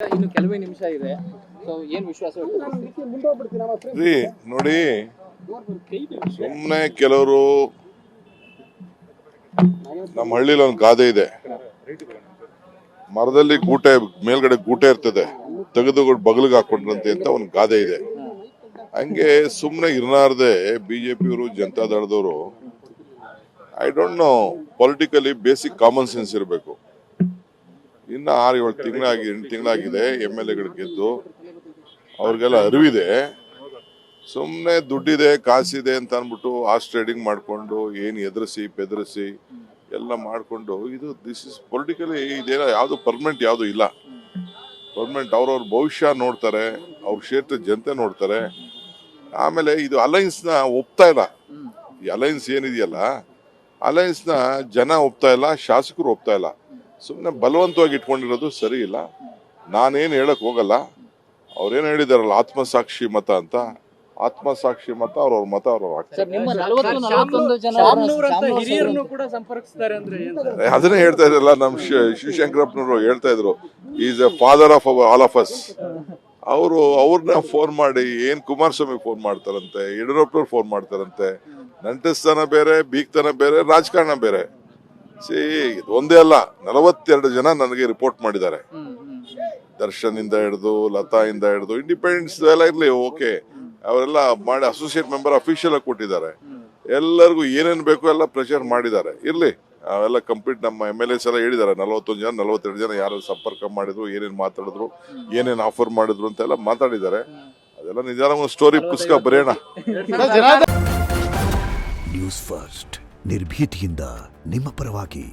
ಇನ್ನು ಕೆಲವೇ ನಿಮಿಷ ಇದೆ. ಸೊ ಏನು ವಿಶ್ವಾಸ ರೀ ನೋಡಿ, ಸುಮ್ಮನೆ ಕೆಲವರು ನಮ್ಮ ಹಳ್ಳಿಲಿ ಒಂದು ಗಾದೆ ಇದೆ, ಮರದಲ್ಲಿ ಗೂಟೆ ಮೇಲ್ಗಡೆ ಗೂಟೆ ಇರ್ತದೆ, ತೆಗೆದು ಬಗಲಿಗೆ ಹಾಕೊಂಡ್ರಂತೆ ಅಂತ ಒಂದು ಗಾದೆ ಇದೆ. ಹಂಗೆ ಸುಮ್ಮನೆ ಇರ್ನಾರ್ದೆ ಬಿಜೆಪಿಯವರು ಜನತಾದಳದವರು I don't know, politically basic common sense ಇರಬೇಕು. ಇನ್ನು 6-7 ತಿಂಗಳಾಗಿ 8 ತಿಂಗಳಾಗಿದೆ MLA ಗೆದ್ದು, ಅವ್ರಿಗೆಲ್ಲ ಅರಿವಿದೆ. ಸುಮ್ಮನೆ ದುಡ್ಡಿದೆ ಕಾಸಿದೆ ಅಂತ ಅಂದ್ಬಿಟ್ಟು ಆಸ್ ಟ್ರೇಡಿಂಗ್ ಮಾಡಿಕೊಂಡು ಏನು ಎದುರಿಸಿ ಬೆದರಿಸಿ ಎಲ್ಲ ಮಾಡಿಕೊಂಡು ದಿಸ್ ಇಸ್ ಪೊಲಿಟಿಕಲಿ ಇದೇನೋ ಯಾವುದು ಪರ್ಮನೆಂಟ್ ಯಾವುದು ಇಲ್ಲ. ಪರ್ಮನೆಂಟ್ ಅವ್ರವ್ರ ಭವಿಷ್ಯ ನೋಡ್ತಾರೆ, ಅವ್ರ ಕ್ಷೇತ್ರ ಜನತೆ ನೋಡ್ತಾರೆ. ಆಮೇಲೆ ಇದು ಅಲೈನ್ಸ್ನ ಒಪ್ತಾ ಇಲ್ಲ. ಈ ಅಲೈನ್ಸ್ ಏನಿದೆಯಲ್ಲ, ಅಲೈನ್ಸ್ನ ಜನ ಒಪ್ತಾ ಇಲ್ಲ, ಶಾಸಕರು ಒಪ್ತಾ ಇಲ್ಲ. ಸುಮ್ಮನೆ ಬಲವಂತವಾಗಿ ಇಟ್ಕೊಂಡಿರೋದು ಸರಿ ಇಲ್ಲ. ನಾನೇನು ಹೇಳಕ್ ಹೋಗಲ್ಲ. ಅವ್ರೇನು ಹೇಳಿದಾರಲ್ಲ ಆತ್ಮಸಾಕ್ಷಿ ಮತ ಅಂತ, ಆತ್ಮಸಾಕ್ಷಿ ಮತ ಅವ್ರವ್ರ ಮತ ಅವ್ರವ್ರು ಅದನ್ನೇ ಹೇಳ್ತಾ ಇದ್ರಲ್ಲ, ನಮ್ ಶಿವಶಂಕರಪ್ಪನವರು ಹೇಳ್ತಾ ಇದ್ರು, is A father of all of us. ಅವ್ರನ್ನ ಫೋನ್ ಮಾಡಿ ಏನ್ ಕುಮಾರಸ್ವಾಮಿ ಫೋನ್ ಮಾಡ್ತಾರಂತೆ, ಯಡಿಯೂರಪ್ಪನವ್ರು ಫೋನ್ ಮಾಡ್ತಾರಂತೆ. ನಂಟಸ್ತನ ಬೇರೆ, ಬೀಗ್ತನ ಬೇರೆ, ರಾಜಕಾರಣ ಬೇರೆ. ಒಂದೇ ಅಲ್ಲ, 42 ಜನ ನನಗೆ ರಿಪೋರ್ಟ್ ಮಾಡಿದ್ದಾರೆ. ದರ್ಶನ್ ಇಂದ ಹಿಡಿದು, ಲತಾ ಇಂದ ಹಿಡಿದು, ಇಂಡಿಪೆಂಡೆನ್ಸ್ ಎಲ್ಲ ಇರ್ಲಿ ಓಕೆ, ಅವರೆಲ್ಲ ಮಾಡಿ ಅಸೋಸಿಯೇಟ್ ಮೆಂಬರ್ ಅಫಿಷಿಯಲ್ ಆಗಿ ಕೊಟ್ಟಿದ್ದಾರೆ. ಎಲ್ಲರಿಗೂ ಏನೇನ್ ಬೇಕು ಎಲ್ಲ ಪ್ರೆಷರ್ ಮಾಡಿದ್ದಾರೆ. ಇರ್ಲಿ, ಅವೆಲ್ಲ ಕಂಪ್ಲೀಟ್ ನಮ್ಮ MLAs ಎಲ್ಲ ಹೇಳಿದ್ದಾರೆ. 41 ಜನ 42 ಜನ ಯಾರು ಸಂಪರ್ಕ ಮಾಡಿದ್ರು, ಏನೇನ್ ಮಾತಾಡಿದ್ರು, ಏನೇನ್ ಆಫರ್ ಮಾಡಿದ್ರು ಅಂತ ಎಲ್ಲ ಮಾತಾಡಿದ್ದಾರೆ. ಅದೆಲ್ಲ ನಿಜಾನ ಒಂದು ಸ್ಟೋರಿ ಪುಸ್ತಕ ಬರೆಯೋಣ. ನ್ಯೂಸ್ ಫಸ್ಟ್, ನಿರ್ಭೀತಿಯಿಂದ ನಿಮ್ಮ ಪರವಾಗಿ.